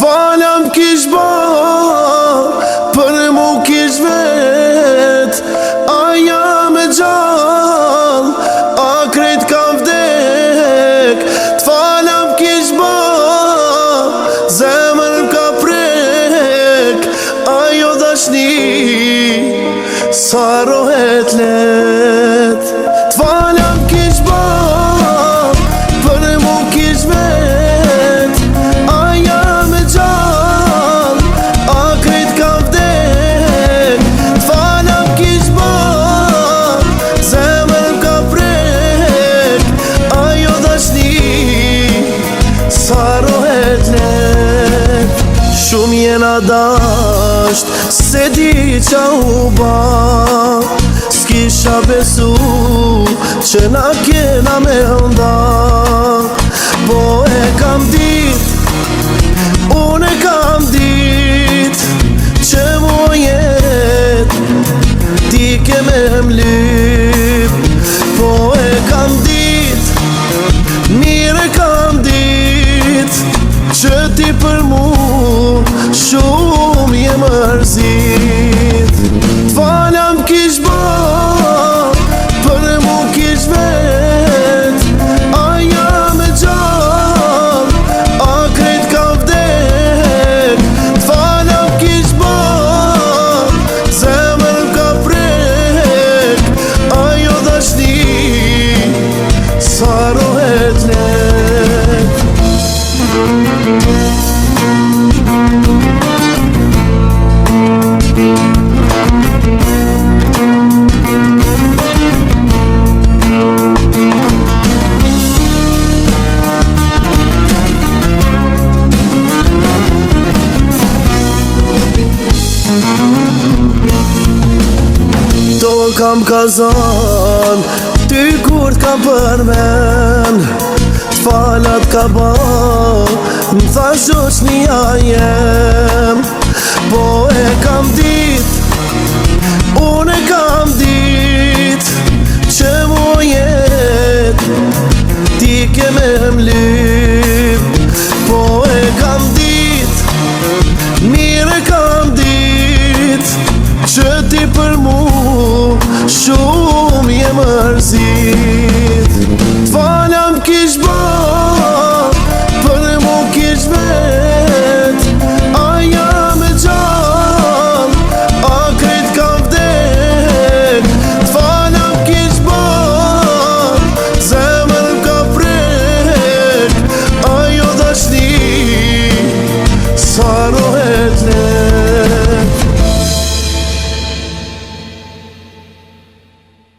T'falam kish ba, për mu kish vet. Aja me gjall, a krejt kam vdek. T'falam kish ba, zemër ka prek. Ajo dashni, sa rohet let. T'falam kish ba, për mu kish vet. Aja me gjall, a krejt kam vdek. T'falam kish ba, zemër ka prek. Ajo dashni, sa rohet let. Shumë jena dasht, se di qa u ba. S'kisha besu që na kena me nda. Po e kam dit, unë e kam dit, që mu jet ti ke me mlyp. Po e kam dit, mire kam dit, që ti për mu shumë je mërzit. T'falam kish ba, për mu kish vet. Aja me gjall, a krejt ka vdek. T'falam kish ba, zemër ka prek. Ajo dashni, sa rohet let. Do kam kazan, ty kur t'kam përmen. T'falat ka ba, m'tha shoqnia jem. Po e kam dit, unë e kam dit, që mu jet ti ke me mlyp.